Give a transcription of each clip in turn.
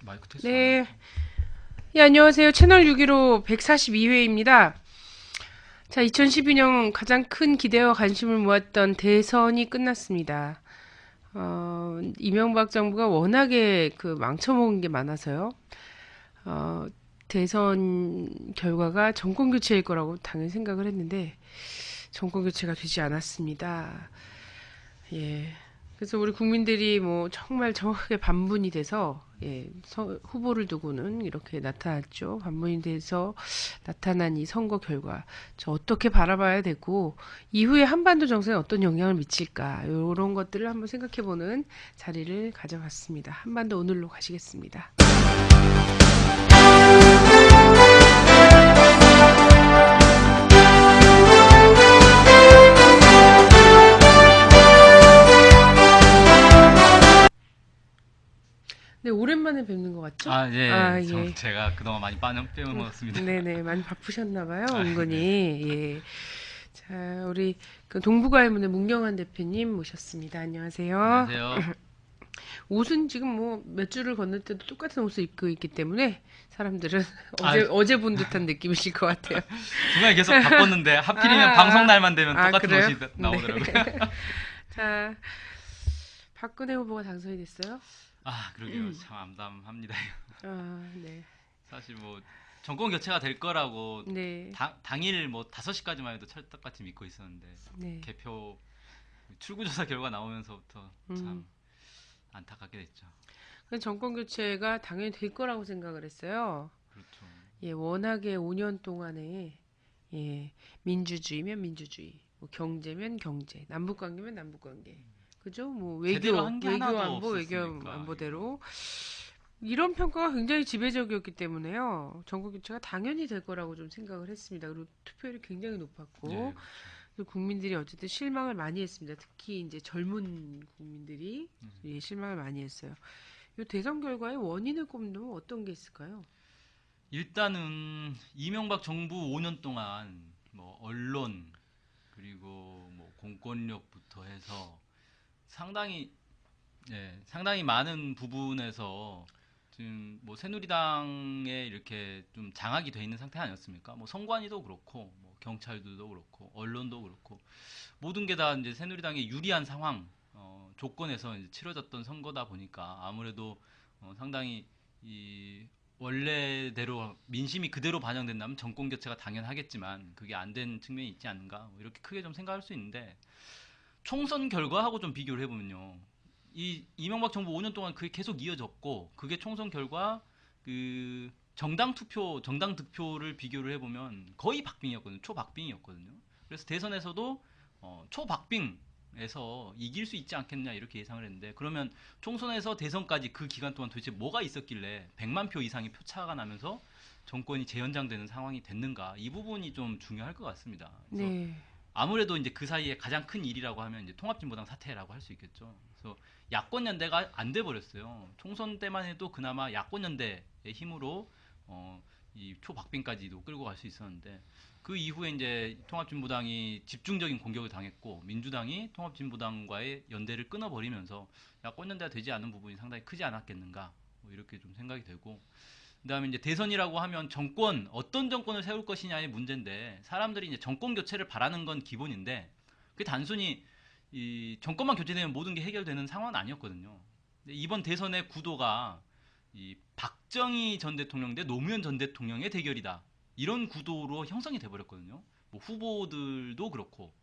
마이크 테스트. 네. 예, 안녕하세요. 채널 615 142회입니다. 자, 2012년 가장 큰 기대와 관심을 모았던 대선이 끝났습니다. 이명박 정부가 워낙에 망쳐먹은 게 많아서요. 대선 결과가 정권 교체일 거라고 당연히 생각을 했는데, 정권 교체가 되지 않았습니다. 예. 그래서 우리 국민들이 정말 정확하게 반분이 돼서 후보를 두고는 이렇게 나타났죠. 반분이 돼서 나타난 이 선거 결과 저 어떻게 바라봐야 되고 이후에 한반도 정세에 어떤 영향을 미칠까 이런 것들을 한번 생각해보는 자리를 가져봤습니다. 한반도 오늘로 가시겠습니다. 네, 오랜만에 뵙는 것 같죠? 예. 제가 그동안 많이 빼먹었습니다. 네네, 많이 바쁘셨나봐요, 은근히. 네. 예. 자, 우리 동부가을문의 문경환 대표님 모셨습니다. 안녕하세요. 안녕하세요. 옷은 지금 몇 줄을 건널 때도 똑같은 옷을 입고 있기 때문에 사람들은 어제 본 듯한 느낌이실 것 같아요. 중간에 계속 바꿨는데 하필이면 방송 날만 되면 똑같은 그래요? 옷이 나오더라고요. 네. 자, 박근혜 후보가 당선이 됐어요? 그러게요. 참 암담합니다. 네. 사실 정권 교체가 될 거라고 네. 당일 5시까지만 해도 철떡같이 믿고 있었는데 네. 개표 출구조사 결과 나오면서부터 참 안타깝게 됐죠. 정권 교체가 당연히 될 거라고 생각을 했어요. 그렇죠. 예, 워낙에 5년 동안에 민주주의면 민주주의, 경제면 경제, 남북 관계면 남북 관계. 그죠? 제대로 한 게 하나도 안보, 없었으니까. 안보대로 이런 평가가 굉장히 지배적이었기 때문에요. 정권 교체가 당연히 될 거라고 좀 생각을 했습니다. 그리고 투표율이 굉장히 높았고 네, 그렇죠. 국민들이 어쨌든 실망을 많이 했습니다. 특히 이제 젊은 국민들이 실망을 많이 했어요. 이 대선 결과의 원인을 꼽는다면 어떤 게 있을까요? 일단은 이명박 정부 5년 동안 언론 그리고 공권력부터 해서 상당히 많은 부분에서 지금 새누리당에 이렇게 좀 장악이 돼 있는 상태 아니었습니까? 선관위도 그렇고 경찰들도 그렇고 언론도 그렇고 모든 게 다 이제 새누리당에 유리한 상황 조건에서 이제 치러졌던 선거다 보니까 아무래도 상당히 이 원래대로 민심이 그대로 반영된다면 정권 교체가 당연하겠지만 그게 안 된 측면이 있지 않는가 이렇게 크게 좀 생각할 수 있는데 총선 결과하고 좀 비교를 해보면요. 이명박 정부 5년 동안 그게 계속 이어졌고 그게 총선 결과 정당 득표를 비교를 해보면 거의 박빙이었거든요. 초박빙이었거든요. 그래서 대선에서도 초박빙에서 이길 수 있지 않겠냐 이렇게 예상을 했는데 그러면 총선에서 대선까지 그 기간 동안 도대체 뭐가 있었길래 100만 표 이상의 표차가 나면서 정권이 재연장되는 상황이 됐는가 이 부분이 좀 중요할 것 같습니다. 그래서 네. 아무래도 이제 그 사이에 가장 큰 일이라고 하면 이제 통합진보당 사태라고 할 수 있겠죠. 그래서 야권 연대가 안 돼 버렸어요. 총선 때만 해도 그나마 야권 연대의 힘으로 이 초박빙까지도 끌고 갈 수 있었는데 그 이후에 이제 통합진보당이 집중적인 공격을 당했고 민주당이 통합진보당과의 연대를 끊어버리면서 야권 연대가 되지 않은 부분이 상당히 크지 않았겠는가 이렇게 좀 생각이 되고. 그다음에 이제 대선이라고 하면 어떤 정권을 세울 것이냐의 문제인데 사람들이 이제 정권 교체를 바라는 건 기본인데 그게 단순히 이 정권만 교체되면 모든 게 해결되는 상황은 아니었거든요. 근데 이번 대선의 구도가 이 박정희 전 대통령 대 노무현 전 대통령의 대결이다. 이런 구도로 형성이 돼버렸거든요. 후보들도 그렇고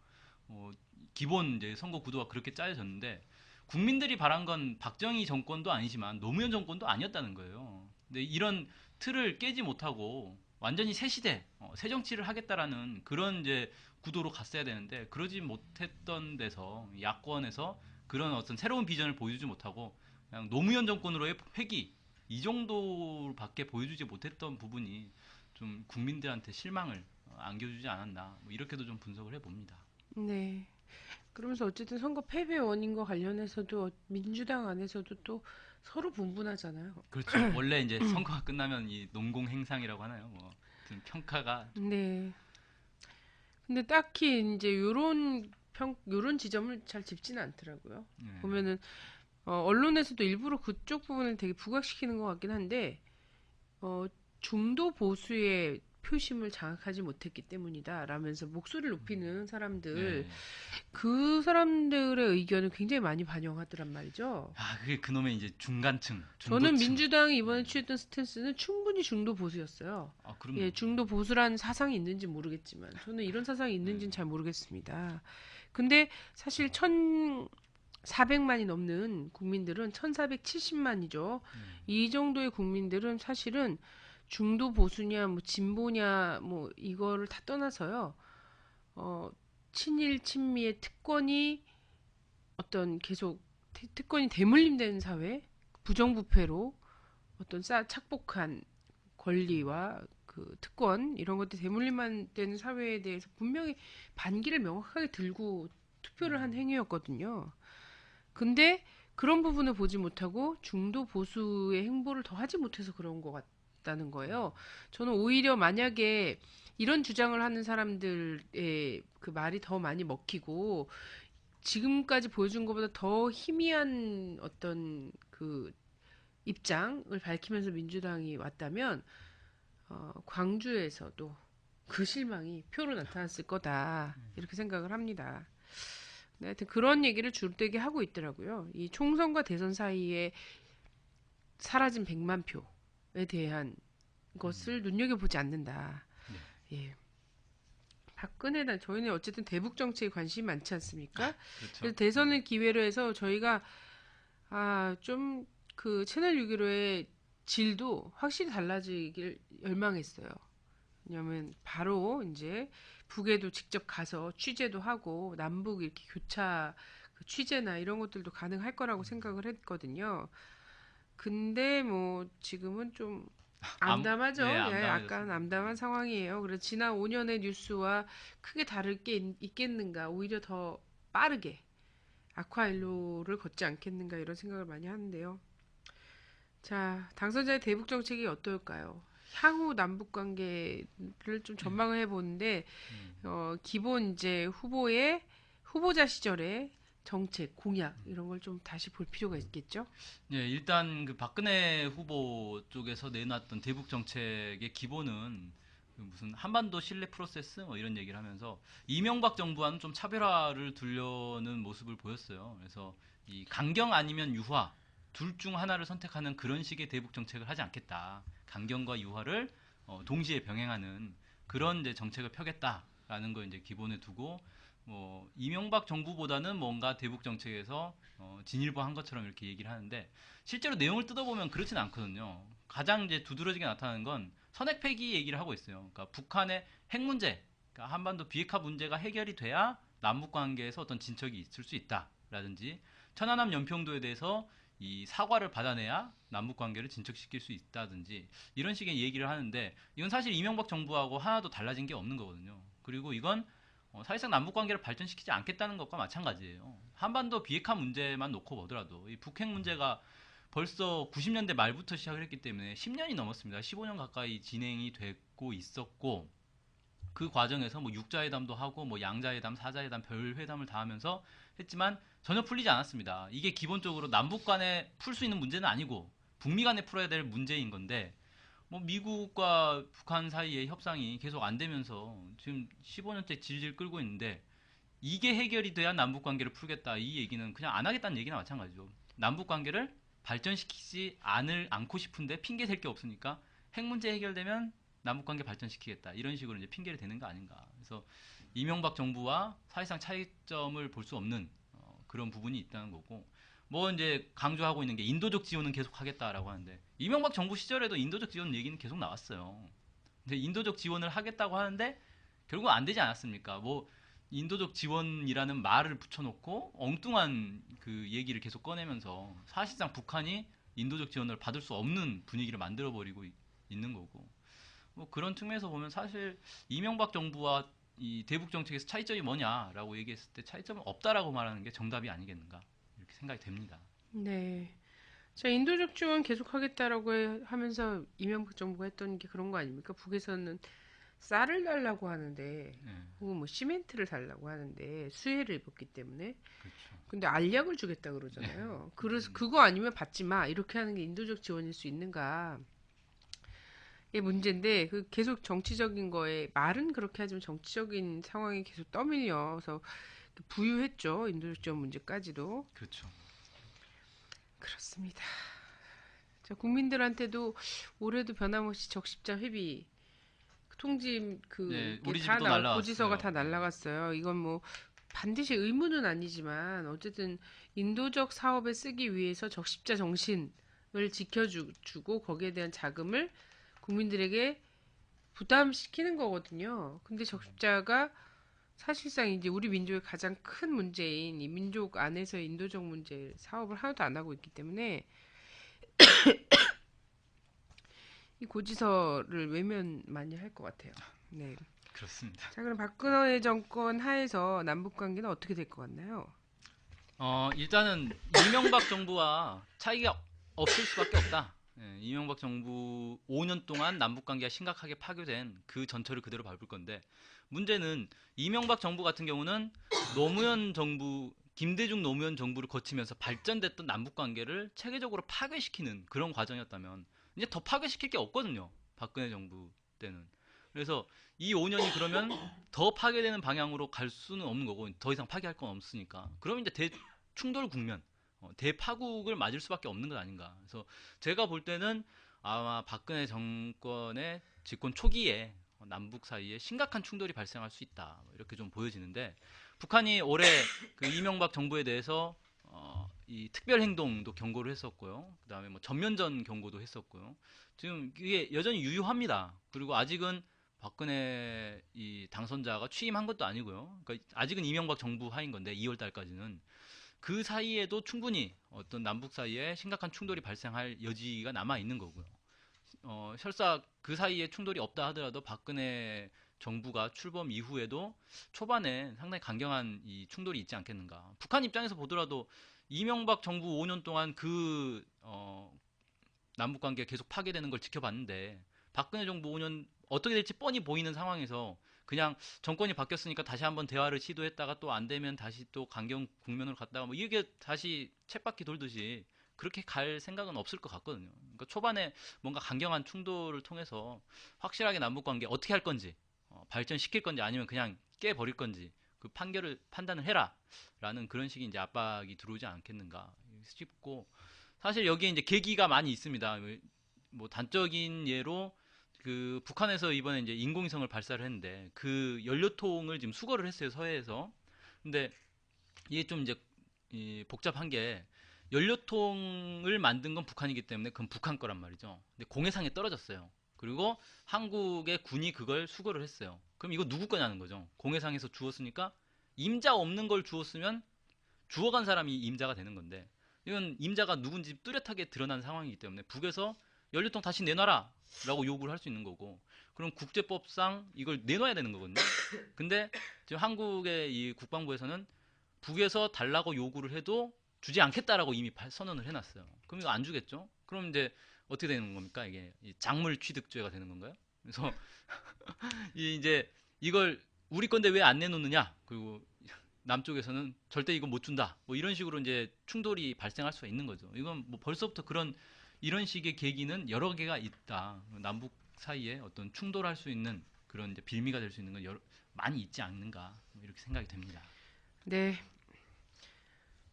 기본 이제 선거 구도가 그렇게 짜여졌는데 국민들이 바란 건 박정희 정권도 아니지만 노무현 정권도 아니었다는 거예요. 근데 이런 틀을 깨지 못하고 완전히 새 시대, 새 정치를 하겠다라는 그런 이제 구도로 갔어야 되는데 그러지 못했던 데서 야권에서 그런 어떤 새로운 비전을 보여주지 못하고 그냥 노무현 정권으로의 회귀 이 정도밖에 보여주지 못했던 부분이 좀 국민들한테 실망을 안겨주지 않았나 이렇게도 좀 분석을 해봅니다. 네. 그러면서 어쨌든 선거 패배 원인과 관련해서도 민주당 안에서도 또 서로 분분하잖아요. 그렇죠. 원래 이제 선거가 끝나면 이 농공 행상이라고 하나요? 좀 평가가 네. 근데 딱히 이제 요런 지점을 잘 짚지는 않더라고요. 네. 보면은 언론에서도 일부러 그쪽 부분을 되게 부각시키는 것 같긴 한데 어, 중도 보수의 표심을 장악하지 못했기 때문이다 라면서 목소리를 높이는 사람들, 네. 그 사람들의 의견을 굉장히 많이 반영하더란 말이죠. 아, 그게 그놈의 이제 중간층, 저는 중도층. 민주당이 네. 이번에 취했던 스탠스는 충분히 중도 보수였어요. 아, 그럼요. 예, 중도 보수라는 사상이 있는지 모르겠지만 저는 이런 사상이 있는지는 잘 모르겠습니다. 근데 사실 1,400만이 넘는 국민들은 1,470만이죠. 이 정도의 국민들은 사실은 중도 보수냐 뭐 진보냐 뭐 이거를 다 떠나서요. 어, 친일 친미의 특권이 어떤 계속 특권이 대물림되는 사회, 부정부패로 어떤 착복한 권리와 그 특권 이런 것들이 대물림만 되는 사회에 대해서 분명히 반기를 명확하게 들고 투표를 한 행위였거든요. 근데 그런 부분을 보지 못하고 중도 보수의 행보를 더 하지 못해서 그런 것 같다는 거예요. 저는 오히려 만약에 이런 주장을 하는 사람들의 그 말이 더 많이 먹히고 지금까지 보여준 것보다 더 희미한 어떤 그 입장을 밝히면서 민주당이 왔다면 광주에서도 그 실망이 표로 나타났을 거다 이렇게 생각을 합니다. 네, 하여튼 그런 얘기를 줄되게 하고 있더라고요. 이 총선과 대선 사이에 사라진 100만 표에 대한 것을 눈여겨보지 않는다. 네. 예. 박근혜당 저희는 어쨌든 대북 정책에 관심이 많지 않습니까? 그렇죠. 그래서 대선을 기회로 해서 저희가 좀 그 채널 615의 질도 확실히 달라지길 열망했어요. 왜냐면 바로 이제 북에도 직접 가서 취재도 하고 남북 이렇게 교차 그 취재나 이런 것들도 가능할 거라고 생각을 했거든요. 근데 뭐 지금은 좀 암담하죠. 네, 예, 약간 암담해졌습니다. 암담한 상황이에요. 그래서 지난 5년의 뉴스와 크게 다를 게 있겠는가? 오히려 더 빠르게 아쿠아일로를 걷지 않겠는가 이런 생각을 많이 하는데요. 자, 당선자의 대북 정책이 어떨까요? 향후 남북 관계를 좀 전망을 해보는데 기본 이제 후보자 시절의 정책, 공약 이런 걸 좀 다시 볼 필요가 있겠죠? 예, 일단 그 박근혜 후보 쪽에서 내놨던 대북 정책의 기본은 그 무슨 한반도 신뢰 프로세스 뭐 이런 얘기를 하면서 이명박 정부와는 좀 차별화를 두려는 모습을 보였어요. 그래서 이 강경 아니면 유화 둘 중 하나를 선택하는 그런 식의 대북 정책을 하지 않겠다. 강경과 유화를 동시에 병행하는 그런 이제 정책을 펴겠다라는 걸 이제 기본에 두고 뭐 이명박 정부보다는 뭔가 대북 정책에서 진일보한 것처럼 이렇게 얘기를 하는데 실제로 내용을 뜯어보면 그렇진 않거든요. 가장 이제 두드러지게 나타나는 건 선핵 폐기 얘기를 하고 있어요. 그러니까 북한의 핵 문제, 그러니까 한반도 비핵화 문제가 해결이 돼야 남북 관계에서 어떤 진척이 있을 수 있다라든지 천안함 연평도에 대해서 이 사과를 받아내야 남북 관계를 진척시킬 수 있다든지 이런 식의 얘기를 하는데 이건 사실 이명박 정부하고 하나도 달라진 게 없는 거거든요. 그리고 이건 사실상 남북 관계를 발전시키지 않겠다는 것과 마찬가지예요. 한반도 비핵화 문제만 놓고 보더라도 이 북핵 문제가 벌써 90년대 말부터 시작을 했기 때문에 10년이 넘었습니다. 15년 가까이 진행이 됐고 있었고 그 과정에서 뭐 육자회담도 하고 뭐 양자회담, 사자회담, 별회담을 다 하면서 했지만 전혀 풀리지 않았습니다. 이게 기본적으로 남북 간에 풀 수 있는 문제는 아니고 북미 간에 풀어야 될 문제인 건데 뭐 미국과 북한 사이의 협상이 계속 안 되면서 지금 15년째 질질 끌고 있는데 이게 해결이 돼야 남북 관계를 풀겠다 이 얘기는 그냥 안 하겠다는 얘기나 마찬가지죠. 남북 관계를 발전시키지 않고 싶은데 핑계 댈 게 없으니까 핵 문제 해결되면 남북 관계 발전시키겠다 이런 식으로 이제 핑계를 대는 거 아닌가. 그래서 이명박 정부와 사실상 차이점을 볼 수 없는 그런 부분이 있다는 거고 뭐 이제 강조하고 있는 게 인도적 지원은 계속 하겠다라고 하는데 이명박 정부 시절에도 인도적 지원 얘기는 계속 나왔어요. 근데 인도적 지원을 하겠다고 하는데 결국 안 되지 않았습니까? 뭐 인도적 지원이라는 말을 붙여놓고 엉뚱한 그 얘기를 계속 꺼내면서 사실상 북한이 인도적 지원을 받을 수 없는 분위기를 만들어버리고 있는 거고 뭐 그런 측면에서 보면 사실 이명박 정부와 이 대북 정책에서 차이점이 뭐냐라고 얘기했을 때 차이점은 없다라고 말하는 게 정답이 아니겠는가 이렇게 생각이 됩니다. 네. 자, 인도적 지원 계속하겠다라고 하면서 이명박 정부가 했던 게 그런 거 아닙니까? 북에서는 쌀을 달라고 하는데, 예, 혹은 뭐 시멘트를 달라고 하는데 수혜를 입었기 때문에. 그렇죠. 근데 알약을 주겠다 예, 그러잖아요. 그래서 그거 아니면 받지 마. 이렇게 하는 게 인도적 지원일 수 있는가? 이게 문제인데 그 계속 정치적인 거에 말은 그렇게 하지만 정치적인 상황이 계속 떠밀려서 부유했죠. 인도적 지원 문제까지도. 그렇죠. 그렇습니다. 자, 국민들한테도 올해도 변함없이 적십자 회비 통지 네, 그게 우리 다 집도 나올 고지서가 다 날라왔어요. 예. 날라갔어요. 이건 뭐 반드시 의무는 아니지만 어쨌든 인도적 사업에 쓰기 위해서 적십자 정신을 지켜주고 거기에 대한 자금을 국민들에게 부담시키는 거거든요. 근데 적십자가 사실상 이제 우리 민족의 가장 큰 문제인 이 민족 안에서의 인도적 문제 사업을 하나도 안 하고 있기 때문에 이 고지서를 외면 많이 할 것 같아요. 네. 그렇습니다. 자, 그럼 박근혜 정권 하에서 남북 관계는 어떻게 될 것 같나요? 일단은 이명박 정부와 차이가 없을 수밖에 없다. 예, 이명박 정부 5년 동안 남북 관계가 심각하게 파괴된 그 전철을 그대로 밟을 건데 문제는 이명박 정부 같은 경우는 노무현 정부 김대중 노무현 정부를 거치면서 발전됐던 남북 관계를 체계적으로 파괴시키는 그런 과정이었다면 이제 더 파괴시킬 게 없거든요. 박근혜 정부 때는. 그래서 이 5년이 그러면 더 파괴되는 방향으로 갈 수는 없는 거고 더 이상 파괴할 건 없으니까. 그럼 이제 대충돌 국면, 대파국을 맞을 수밖에 없는 것 아닌가. 그래서 제가 볼 때는 아마 박근혜 정권의 집권 초기에 남북 사이에 심각한 충돌이 발생할 수 있다. 이렇게 좀 보여지는데 북한이 올해 그 이명박 정부에 대해서 이 특별 행동도 경고를 했었고요. 그다음에 뭐 전면전 경고도 했었고요. 지금 이게 여전히 유효합니다. 그리고 아직은 박근혜 이 당선자가 취임한 것도 아니고요. 그러니까 아직은 이명박 정부 하인 건데 2월 달까지는 그 사이에도 충분히 어떤 남북 사이에 심각한 충돌이 발생할 여지가 남아 있는 거고요. 설사 그 사이에 충돌이 없다 하더라도 박근혜 정부가 출범 이후에도 초반에 상당히 강경한 이 충돌이 있지 않겠는가. 북한 입장에서 보더라도 이명박 정부 5년 동안 남북 관계가 계속 파괴되는 걸 지켜봤는데 박근혜 정부 5년 어떻게 될지 뻔히 보이는 상황에서 그냥 정권이 바뀌었으니까 다시 한번 대화를 시도했다가 또 안 되면 다시 또 강경 국면으로 갔다가 뭐 이게 다시 쳇바퀴 돌듯이 그렇게 갈 생각은 없을 것 같거든요. 그러니까 초반에 뭔가 강경한 충돌을 통해서 확실하게 남북 관계 어떻게 할 건지 발전시킬 건지 아니면 그냥 깨버릴 건지 그 판단을 해라라는 그런 식의 이제 압박이 들어오지 않겠는가 싶고 사실 여기에 이제 계기가 많이 있습니다. 뭐 단적인 예로 그 북한에서 이번에 이제 인공위성을 발사를 했는데 그 연료통을 지금 수거를 했어요 서해에서. 근데 이게 좀 이제 복잡한 게 연료통을 만든 건 북한이기 때문에 그건 북한 거란 말이죠. 근데 공해상에 떨어졌어요. 그리고 한국의 군이 그걸 수거를 했어요. 그럼 이거 누구 거냐는 거죠. 공해상에서 주웠으니까 임자 없는 걸 주웠으면 주워간 사람이 임자가 되는 건데 이건 임자가 누군지 뚜렷하게 드러난 상황이기 때문에 북에서 연료통 다시 내놔라 라고 요구를 할 수 있는 거고 그럼 국제법상 이걸 내놔야 되는 거거든요. 근데 지금 한국의 이 국방부에서는 북에서 달라고 요구를 해도 주지 않겠다라고 이미 선언을 해놨어요. 그럼 이거 안 주겠죠? 그럼 이제 어떻게 되는 겁니까? 이게 작물 취득죄가 되는 건가요? 그래서 이제 이걸 우리 건데 왜 안 내놓느냐? 그리고 남쪽에서는 절대 이거 못 준다. 뭐 이런 식으로 이제 충돌이 발생할 수가 있는 거죠. 이건 뭐 벌써부터 이런 식의 계기는 여러 개가 있다. 남북 사이에 어떤 충돌할 수 있는 그런 이제 빌미가 될 수 있는 건 많이 있지 않는가 뭐 이렇게 생각이 됩니다. 네,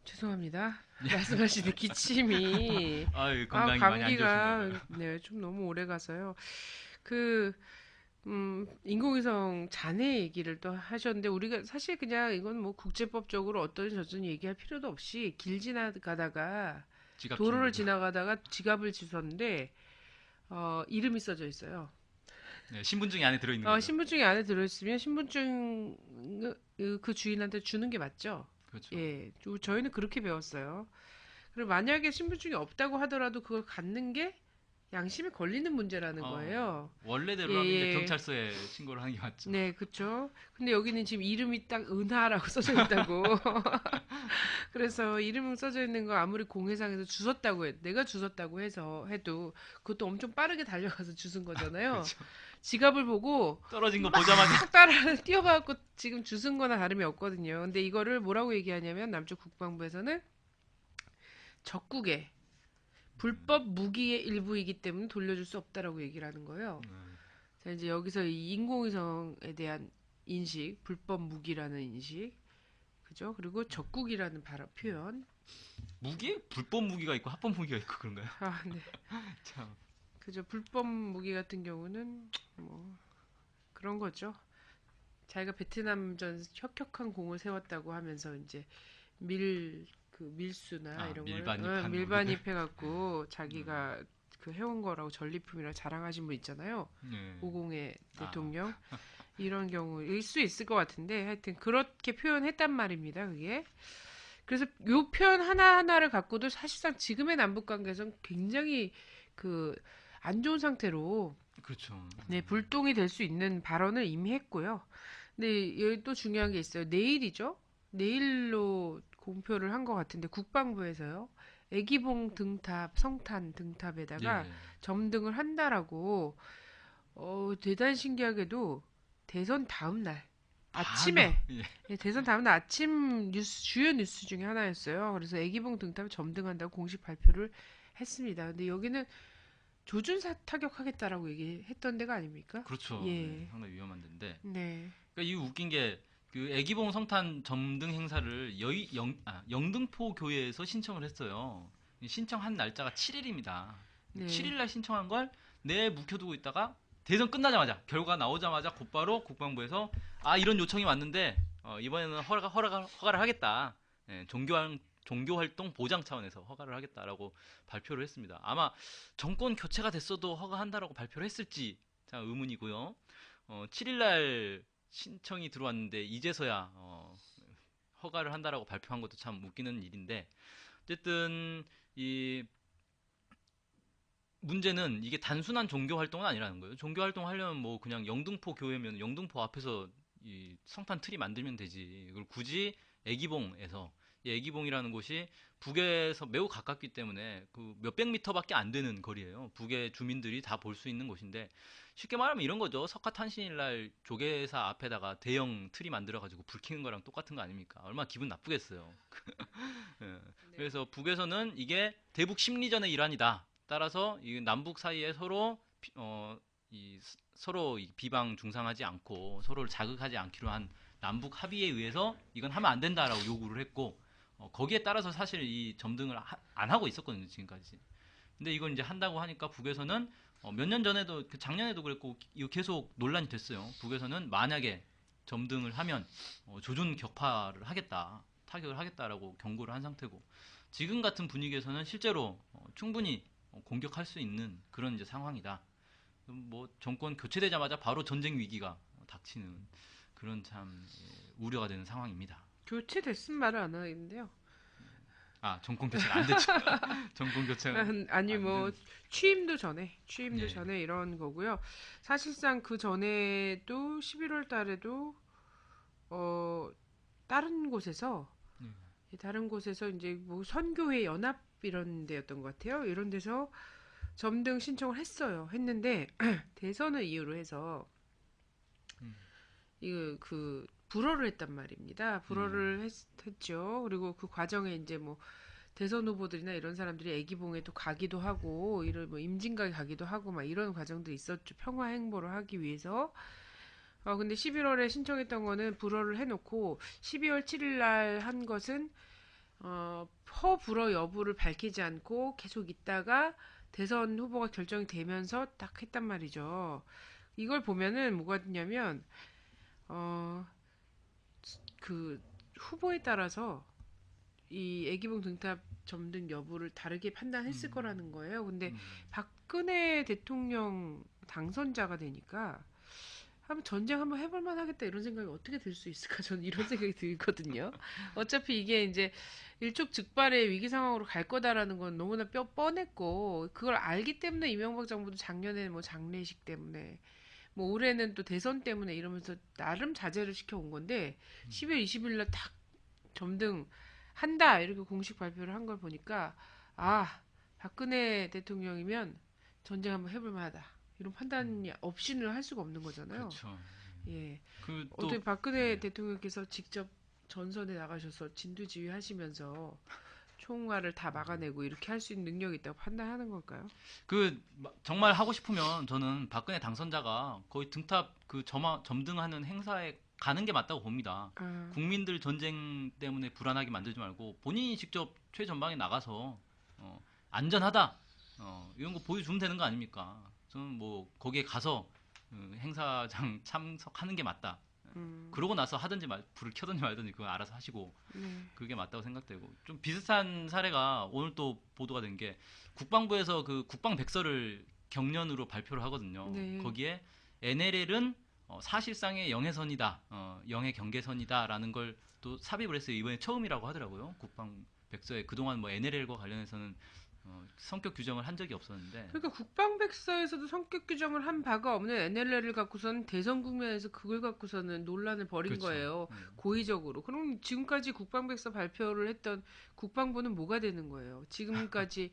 죄송합니다. 말씀하시는 기침이 아유 건강이 많이 안 좋으신가 봐요. 감기가 네, 좀 너무 오래 가서요. 그 인공위성 잔해 얘기를 또 하셨는데 우리가 사실 그냥 이건 뭐 국제법적으로 어떤 저든 얘기할 필요도 없이 길 지나가다가 지갑 주는 도로를 거죠. 지나가다가 지갑을 주웠는데 이름이 써져 있어요. 네, 신분증이 안에 들어있는 거죠. 신분증이 안에 들어있으면 신분증 그 주인한테 주는 게 맞죠? 그렇죠. 예, 저희는 그렇게 배웠어요. 그리고 만약에 신분증이 없다고 하더라도 그걸 갖는 게 양심에 걸리는 문제라는 거예요. 원래대로라면 이제 예. 경찰서에 신고를 하는 게 맞죠. 네, 그쵸. 근데 여기는 지금 이름이 딱 은하라고 써져 있다고. 그래서 이름 써져 있는 거 아무리 공해상에서 주웠다고 해, 내가 주웠다고 해서 해도 그것도 엄청 빠르게 달려가서 주운 거잖아요. 그렇죠. 지갑을 보고 떨어진 거 막 보자마자 따라 뛰어가고 지금 주운 거나 다름이 없거든요. 근데 이거를 뭐라고 얘기하냐면 남쪽 국방부에서는 적국의 불법 무기의 일부이기 때문에 돌려줄 수 없다라고 얘기를 하는 거예요. 자, 이제 여기서 이 인공위성에 대한 인식, 불법 무기라는 인식, 그죠? 그리고 적국이라는 표현. 무기? 불법 무기가 있고 합법 무기가 있고 그런가요? 아, 네. 참. 그죠. 불법 무기 같은 경우는 뭐 그런 거죠. 자기가 베트남전 혁혁한 공을 세웠다고 하면서 이제 밀수나 이런 걸 밀반입해갖고 자기가 그 해온 거라고 전리품이라고 자랑하신 분 있잖아요. 네. 오공의 대통령. 이런 경우일 수 있을 것 같은데 하여튼 그렇게 표현했단 말입니다. 그게. 그래서 요 표현 하나하나를 갖고도 사실상 지금의 남북 관계에서는 굉장히 그 안 좋은 상태로 그렇죠. 네, 불똥이 될 수 있는 발언을 이미 했고요. 근데 여기 또 중요한 게 있어요. 내일이죠? 내일로 공표를 한 것 같은데 국방부에서요. 애기봉 등탑, 성탄 등탑에다가 예. 점등을 한다라고 대단히 신기하게도 대선 다음 날 아침에 예. 네, 대선 다음 날 아침 주요 뉴스 중에 하나였어요. 그래서 애기봉 등탑을 점등한다고 공식 발표를 했습니다. 근데 여기는 조준사 타격하겠다라고 얘기했던 데가 아닙니까? 그렇죠. 예. 네, 상당히 위험한 데인데. 네. 그러니까 이 웃긴 게 그 애기봉 성탄 점등 행사를 영등포 교회에서 신청을 했어요. 신청한 날짜가 7일입니다. 네. 7일 날 신청한 걸 내에 묵혀두고 있다가 대선 끝나자마자 결과 나오자마자 곧바로 국방부에서 이런 요청이 왔는데 이번에는 허가를 하겠다. 예, 종교 활동 보장 차원에서 허가를 하겠다라고 발표를 했습니다. 아마 정권 교체가 됐어도 허가한다라고 발표를 했을지 참 의문이고요. 7일 날 신청이 들어왔는데 이제서야 허가를 한다라고 발표한 것도 참 웃기는 일인데 어쨌든 이 문제는 이게 단순한 종교 활동은 아니라는 거예요. 종교 활동 하려면 뭐 그냥 영등포 교회면 영등포 앞에서 이 성탄 트리 만들면 되지. 이걸 굳이 애기봉에서 이 애기봉이라는 곳이 북에서 매우 가깝기 때문에 그 몇백 미터밖에 안 되는 거리예요. 북의 주민들이 다 볼 수 있는 곳인데 쉽게 말하면 이런 거죠. 석가탄신일날 조계사 앞에다가 대형 트리 만들어가지고 불 켜는 거랑 똑같은 거 아닙니까? 얼마나 기분 나쁘겠어요. 예. 그래서 북에서는 이게 대북 심리전의 일환이다. 따라서 이 남북 사이에 서로 비방 중상하지 않고 서로를 자극하지 않기로 한 남북 합의에 의해서 이건 하면 안 된다라고 요구를 했고 거기에 따라서 사실 이 점등을 안 하고 있었거든요 지금까지. 근데 이걸 이제 한다고 하니까 북에서는 몇 년 전에도 작년에도 그랬고 이거 계속 논란이 됐어요. 북에서는 만약에 점등을 하면 조준 격파를 하겠다, 타격을 하겠다라고 경고를 한 상태고 지금 같은 분위기에서는 실제로 충분히 공격할 수 있는 그런 이제 상황이다. 뭐 정권 교체되자마자 바로 전쟁 위기가 닥치는 그런 참 우려가 되는 상황입니다. 교체됐음 말을 안 하겠는데요. 정권 교체가 안 됐죠. 정권 교체가 아니 뭐 취임도 전에 네. 이런 거고요. 사실상 그 전에도 11월 달에도 다른 곳에서 이제 뭐 선교회 연합 이런 데였던 것 같아요. 이런 데서 점등 신청을 했는데 대선을 이유로 해서 이거 그 불허를 했단 말입니다. 불허를 했죠. 그리고 그 과정에 이제 뭐 대선 후보들이나 이런 사람들이 애기봉에 또 가기도 하고 이런 뭐 임진각에 가기도 하고 막 이런 과정도 있었죠. 평화 행보를 하기 위해서. 근데 11월에 신청했던 거는 불허를 해놓고 12월 7일 날 한 것은 허불허 여부를 밝히지 않고 계속 있다가 대선 후보가 결정이 되면서 딱 했단 말이죠. 이걸 보면은 뭐가 있냐면 그 후보에 따라서 이 애기봉 등탑 점등 여부를 다르게 판단했을 거라는 거예요. 근데 박근혜 대통령 당선자가 되니까 한번 전쟁 한번 해볼 만하겠다 이런 생각이 어떻게 들 수 있을까? 저는 이런 생각이 들거든요. 어차피 이게 이제 일촉즉발의 위기 상황으로 갈 거다라는 건 너무나 뻔했고 그걸 알기 때문에 이명박 정부도 작년에 뭐 장례식 때문에 뭐 올해는 또 대선 때문에 이러면서 나름 자제를 시켜온 건데 10월 20일 날 딱 점등 한다 이렇게 공식 발표를 한 걸 보니까 아 박근혜 대통령이면 전쟁 한번 해볼 만하다 이런 판단이 없이는 할 수가 없는 거잖아요. 그렇죠. 예. 그 어떻게 또 박근혜 대통령께서 직접 전선에 나가셔서 진두지휘하시면서 총알을 다 막아내고 이렇게 할 수 있는 능력이 있다고 판단하는 걸까요? 정말 하고 싶으면 저는 박근혜 당선자가 거의 등탑 점등하는 행사에 가는 게 맞다고 봅니다. 아, 국민들 전쟁 때문에 불안하게 만들지 말고 본인이 직접 최전방에 나가서 안전하다 이런 거 보여주면 되는 거 아닙니까? 저는 뭐 거기에 가서 행사장 참석하는 게 맞다. 그러고 나서 하든지 불을 켜든지 말든지 그건 알아서 하시고 네. 그게 맞다고 생각되고 좀 비슷한 사례가 오늘 또 보도가 된 게 국방부에서 그 국방백서를 경련으로 발표를 하거든요. 네. 거기에 NLL은 사실상의 영해선이다, 영해 경계선이다라는 걸 또 삽입을 했어요. 이번에 처음이라고 하더라고요. 국방백서에 그동안 뭐 NLL과 관련해서는 성격 규정을 한 적이 없었는데 그러니까 국방백서에서도 성격 규정을 한 바가 없는 NLL을 갖고서는 대선 국면에서 그걸 갖고서는 논란을 벌인 그렇죠. 거예요. 고의적으로. 그럼 지금까지 국방백서 발표를 했던 국방부는 뭐가 되는 거예요? 지금까지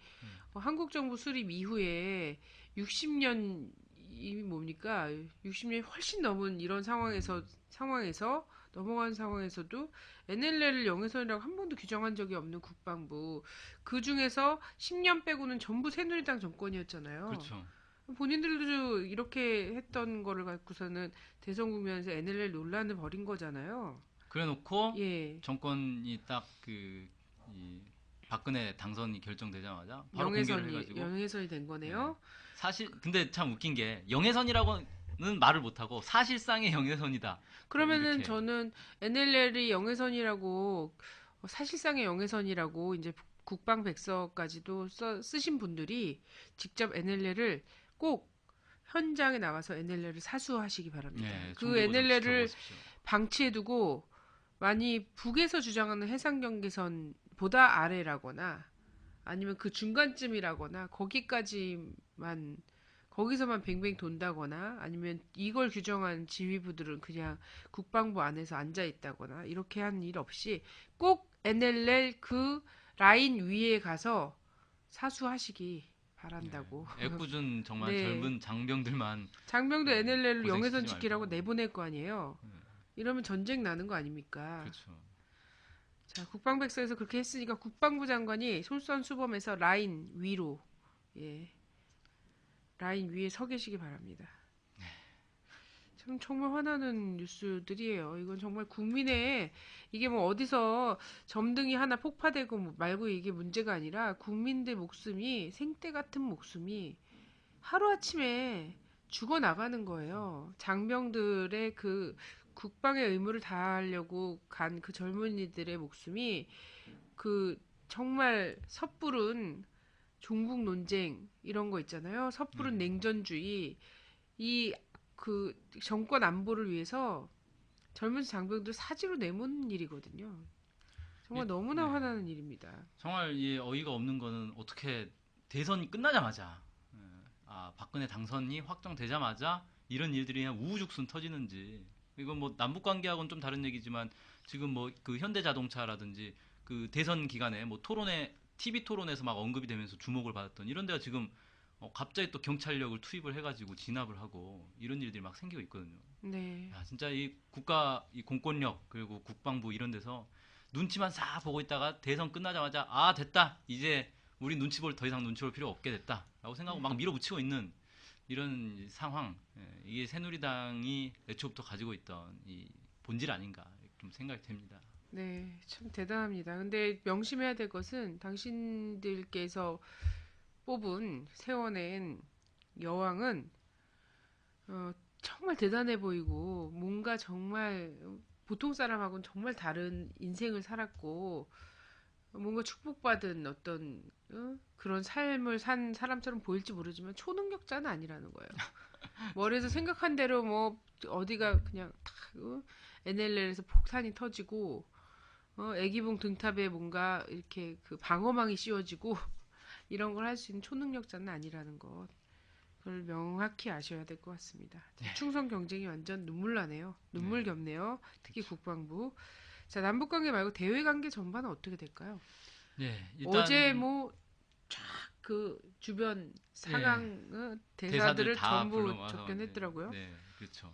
한국 정부 수립 이후에 60년 이 뭡니까? 60년이 훨씬 넘은 이런 상황에서 넘어간 상황에서도 NLL을 영해선이라고 한 번도 규정한 적이 없는 국방부. 그 중에서 10년 빼고는 전부 새누리당 정권이었잖아요. 그렇죠. 본인들도 이렇게 했던 거를 갖고서는 대선 국면에서 NLL 논란을 벌인 거잖아요. 그래놓고 예. 정권이 딱 이 박근혜 당선이 결정되자마자 바로 공개를 해가지고 영해선이 된 예. 거네요. 사실 근데 참 웃긴 게 영해선이라고는 말을 못하고 사실상의 영해선이다 그러면은 이렇게 저는 NLL이 영해선이라고 사실상의 영해선이라고 이제 국방 백서까지도 쓰신 분들이 직접 NLL을 꼭 현장에 나가서 NLL을 사수하시기 바랍니다. 예, 그 총기고 좀 NLL을 지켜보십시오. 방치해두고 많이 북에서 주장하는 해상 경계선보다 아래라거나 아니면 그 중간쯤이라거나 거기서만 뱅뱅 돈다거나 아니면 이걸 규정한 지휘부들은 그냥 국방부 안에서 앉아 있다거나 이렇게 한 일 없이 꼭 NLL 그 라인 위에 가서 사수하시기 바란다고. 애꿎은 정말 네. 젊은 장병들만 장병도 NLL로 영해선 고생시키지 지키라고 말고 내보낼 거 아니에요. 이러면 전쟁 나는 거 아닙니까? 그렇죠. 자, 국방백서에서 그렇게 했으니까 국방부 장관이 솔선수범해서 라인 위로, 예, 라인 위에 서 계시기 바랍니다. 참 정말 화나는 뉴스들이에요. 이건 정말 국민의 이게 뭐 어디서 점등이 하나 폭파되고 말고 이게 문제가 아니라 국민들 목숨이 생떼 같은 목숨이 하루아침에 죽어나가는 거예요. 장병들의 그 국방의 의무를 다하려고 간 그 젊은이들의 목숨이 그 정말 섣부른 종북 논쟁 이런 거 있잖아요. 섣부른 냉전주의 이 그 정권 안보를 위해서 젊은 장병들 사지로 내모는 일이거든요. 정말 이, 너무나 네. 화나는 일입니다. 정말 이 어이가 없는 거는 어떻게 대선이 끝나자마자 박근혜 당선이 확정되자마자 이런 일들이 그냥 우후죽순 터지는지 이건 뭐 남북 관계하고는 좀 다른 얘기지만 지금 뭐 그 현대자동차라든지 그 대선 기간에 뭐 토론회 TV 토론에서 막 언급이 되면서 주목을 받았던 이런 데가 지금 갑자기 또 경찰력을 투입을 해가지고 진압을 하고 이런 일들이 막 생기고 있거든요. 네. 야, 진짜 이 국가 이 공권력 그리고 국방부 이런 데서 눈치만 싹 보고 있다가 대선 끝나자마자 아 됐다 이제 우리 더 이상 눈치 볼 필요 없게 됐다라고 생각하고 막 밀어붙이고 있는 이런 상황 이게 새누리당이 애초부터 가지고 있던 이 본질 아닌가 좀 생각이 됩니다. 네, 참 대단합니다. 근데 명심해야 될 것은 당신들께서 뽑은 세워낸 여왕은 정말 대단해 보이고 뭔가 정말 보통 사람하고는 정말 다른 인생을 살았고 뭔가 축복받은 어떤 그런 삶을 산 사람처럼 보일지 모르지만 초능력자는 아니라는 거예요. 머리에서 생각한 대로 뭐 어디가 그냥 탁 NLL에서 폭탄이 터지고 애기봉 등탑에 뭔가 이렇게 그 방어망이 씌워지고 이런 걸 할 수 있는 초능력자는 아니라는 것. 그걸 명확히 아셔야 될 것 같습니다. 충성 경쟁이 완전 눈물 나네요. 눈물 네. 겹네요. 특히 국방부. 자, 남북 관계 말고 대외 관계 전반은 어떻게 될까요? 네, 어제 일단 뭐 쫙 그 주변 예, 사강 대사들 대사들을 다 전부 불러모아서 접견했더라고요. 네, 그렇죠.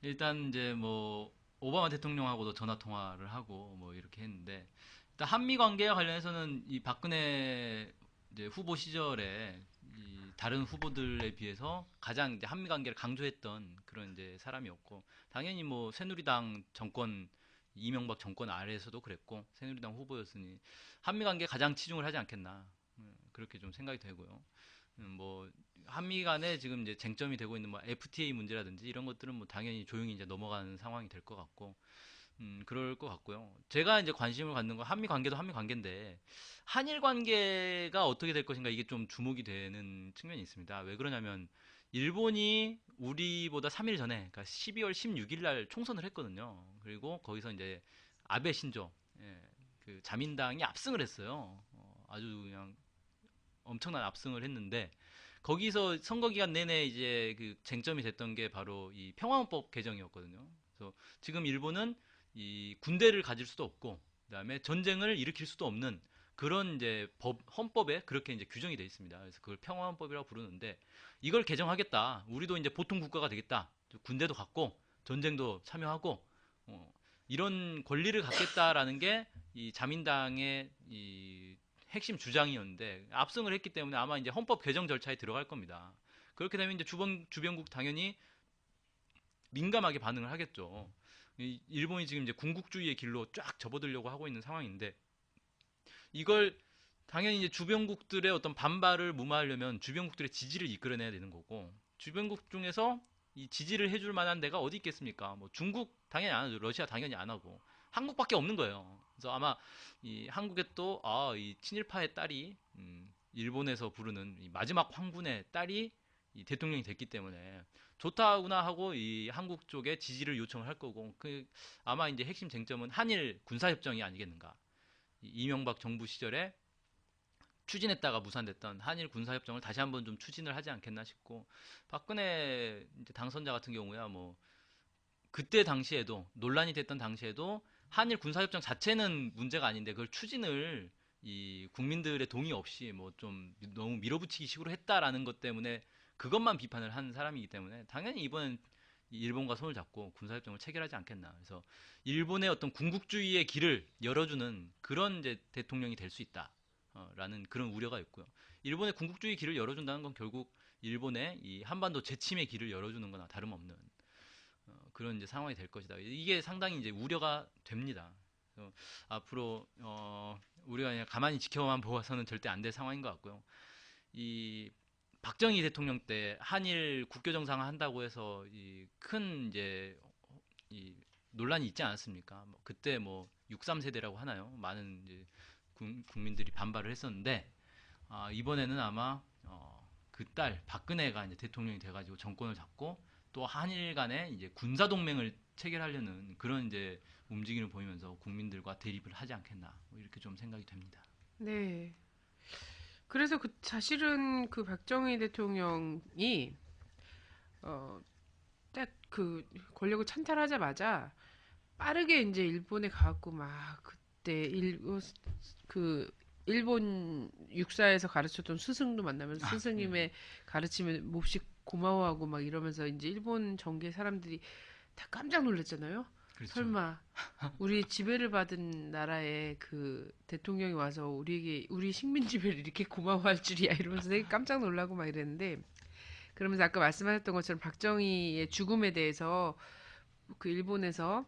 일단 이제 뭐 오바마 대통령하고도 전화 통화를 하고 뭐 이렇게 했는데 일단 한미 관계와 관련해서는 이 박근혜 이제 후보 시절에 이 다른 후보들에 비해서 가장 이제 한미 관계를 강조했던 그런 이제 사람이었고 당연히 뭐 새누리당 정권 이명박 정권 아래에서도 그랬고 새누리당 후보였으니 한미 관계에 가장 치중을 하지 않겠나 그렇게 좀 생각이 되고요. 뭐 한미 간에 지금 이제 쟁점이 되고 있는 뭐 FTA 문제라든지 이런 것들은 뭐 당연히 조용히 이제 넘어가는 상황이 될 것 같고, 그럴 것 같고요. 제가 이제 관심을 갖는 건 한미 관계도 한미 관계인데 한일 관계가 어떻게 될 것인가 이게 좀 주목이 되는 측면이 있습니다. 왜 그러냐면 일본이 우리보다 3일 전에, 그러니까 12월 16일 날 총선을 했거든요. 그리고 거기서 이제 아베 신조, 그 자민당이 압승을 했어요. 아주 그냥 엄청난 압승을 했는데 거기서 선거 기간 내내 이제 그 쟁점이 됐던 게 바로 이 평화헌법 개정이었거든요. 그래서 지금 일본은 이 군대를 가질 수도 없고 그다음에 전쟁을 일으킬 수도 없는 그런 이제 헌법에 그렇게 이제 규정이 돼 있습니다. 그래서 그걸 평화헌법이라고 부르는데 이걸 개정하겠다. 우리도 이제 보통 국가가 되겠다. 군대도 갖고 전쟁도 참여하고 어, 이런 권리를 갖겠다라는 게 이 자민당의 이 핵심 주장이었는데 압승을 했기 때문에 아마 이제 헌법 개정 절차에 들어갈 겁니다. 그렇게 되면 이제 주변국 당연히 민감하게 반응을 하겠죠. 일본이 지금 이제 군국주의의 길로 쫙 접어들려고 하고 있는 상황인데 이걸 당연히 이제 주변국들의 어떤 반발을 무마하려면 주변국들의 지지를 이끌어내야 되는 거고 주변국 중에서 이 지지를 해줄 만한 데가 어디 있겠습니까? 뭐 중국 당연히 안 하죠. 러시아 당연히 안 하고 한국밖에 없는 거예요. 그래서 아마 이 한국에 또 이 친일파의 딸이 일본에서 부르는 이 마지막 황군의 딸이 이 대통령이 됐기 때문에 좋다구나 하고 이 한국 쪽에 지지를 요청을 할 거고 그 아마 이제 핵심 쟁점은 한일 군사협정이 아니겠는가. 이명박 정부 시절에 추진했다가 무산됐던 한일 군사협정을 다시 한번 좀 추진을 하지 않겠나 싶고 박근혜 이제 당선자 같은 경우야 뭐 그때 당시에도 논란이 됐던 당시에도 한일 군사협정 자체는 문제가 아닌데 그걸 추진을 이 국민들의 동의 없이 뭐 좀 너무 밀어붙이기 식으로 했다라는 것 때문에 그것만 비판을 한 사람이기 때문에 당연히 이번엔 일본과 손을 잡고 군사협정을 체결하지 않겠나. 그래서 일본의 어떤 군국주의의 길을 열어주는 그런 이제 대통령이 될 수 있다. 라는 그런 우려가 있고요. 일본의 군국주의 길을 열어준다는 건 결국 일본의 이 한반도 재침의 길을 열어주는 거나 다름없는 그런 이제 상황이 될 것이다. 이게 상당히 이제 우려가 됩니다. 그래서 앞으로 우리가 그냥 가만히 지켜만 보아서는 절대 안 될 상황인 것 같고요. 이 박정희 대통령 때 한일 국교 정상화 한다고 해서 이 큰 이제 이 논란이 있지 않았습니까? 뭐 그때 뭐 63세대라고 하나요? 많은 이제 국민들이 반발을 했었는데 이번에는 아마 그 딸 박근혜가 이제 대통령이 돼가지고 정권을 잡고 또 한일 간에 이제 군사 동맹을 체결하려는 그런 이제 움직임을 보이면서 국민들과 대립을 하지 않겠나 뭐 이렇게 좀 생각이 됩니다. 네. 그래서 그 사실은 그 박정희 대통령이 딱 그 권력을 찬탈하자마자 빠르게 이제 일본에 가갖고 막 그때 그 일본 육사에서 가르쳤던 스승도 만나면서 네, 스승님의 가르침에 몹시 고마워하고 막 이러면서 이제 일본 정계 사람들이 다 깜짝 놀랐잖아요. 그렇죠. 설마 우리 지배를 받은 나라의 그 대통령이 와서 우리에게 우리 식민 지배를 이렇게 고마워할 줄이야 이러면서 되게 깜짝 놀라고 막 이랬는데 그러면서 아까 말씀하셨던 것처럼 박정희의 죽음에 대해서 그 일본에서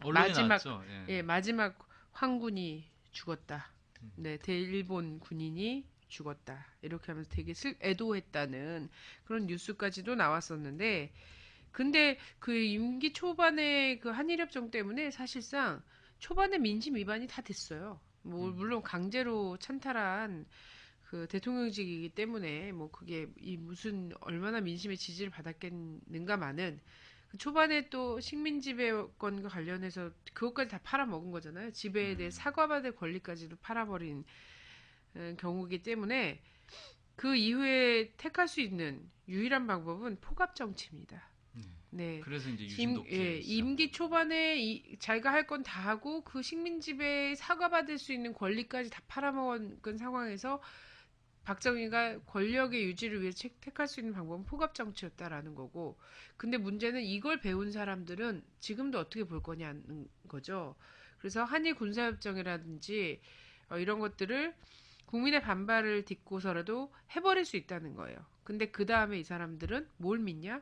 언론에 마지막 나왔죠. 예. 마지막 황군이 죽었다. 네, 대일본 군인이 죽었다. 이렇게 하면서 되게 애도했다는 그런 뉴스까지도 나왔었는데 근데 그 임기 초반에 그 한일협정 때문에 사실상 초반에 민심 위반이 다 됐어요. 뭐 물론 강제로 찬탈한 그 대통령직이기 때문에 뭐 그게 이 무슨 얼마나 민심의 지지를 받았겠는가마는 그 초반에 또 식민 지배권과 관련해서 그것까지 다 팔아먹은 거잖아요. 지배에 대해 사과받을 권리까지도 팔아버린 경우이기 때문에 그 이후에 택할 수 있는 유일한 방법은 포갑 정치입니다. 네. 그래서 이제 유신독재 임기 초반에 자기가 할 건 다 하고 그 식민 지배에 사과받을 수 있는 권리까지 다 팔아먹은 상황에서 박정희가 권력의 유지를 위해 택할 수 있는 방법은 포갑 정치였다라는 거고, 근데 문제는 이걸 배운 사람들은 지금도 어떻게 볼 거냐는 거죠. 그래서 한일 군사협정이라든지 이런 것들을 국민의 반발을 딛고서라도 해버릴 수 있다는 거예요. 근데 그 다음에 이 사람들은 뭘 믿냐?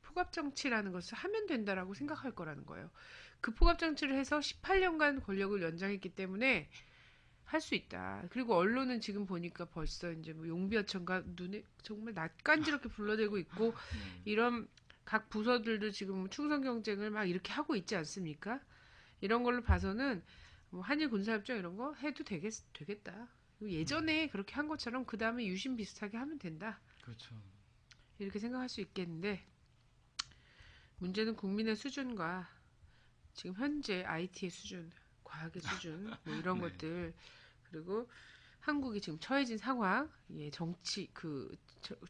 포갑 정치라는 것을 하면 된다라고 생각할 거라는 거예요. 그 포갑 정치를 해서 18년간 권력을 연장했기 때문에 할 수 있다. 그리고 언론은 지금 보니까 벌써 이제 뭐 용비어천가 눈에 정말 낯간지럽게 불러대고 있고 이런 각 부서들도 지금 충성 경쟁을 막 이렇게 하고 있지 않습니까? 이런 걸로 봐서는 뭐 한일 군사협정 이런 거 해도 되겠다. 예전에 그렇게 한 것처럼 그 다음에 유신 비슷하게 하면 된다. 그렇죠. 이렇게 생각할 수 있겠는데 문제는 국민의 수준과 지금 현재 IT의 수준, 과학의 수준 뭐 이런 것들 그리고 한국이 지금 처해진 상황, 예, 정치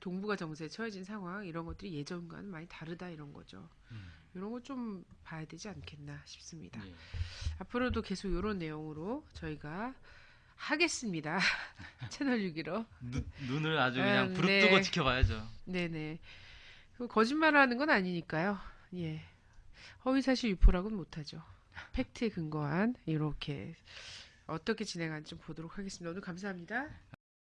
동북아 정세에 처해진 상황 이런 것들이 예전과는 많이 다르다 이런 거죠. 이런 거 좀 봐야 되지 않겠나 싶습니다. 예. 앞으로도 계속 이런 내용으로 저희가 하겠습니다. 채널 6기로. 눈을 아주 그냥 부릅뜨고 네. 지켜봐야죠. 네네. 거짓말하는 건 아니니까요. 예. 허위사실 유포라고는 못하죠. 팩트에 근거한 이렇게 어떻게 진행할지 좀 보도록 하겠습니다. 오늘 감사합니다.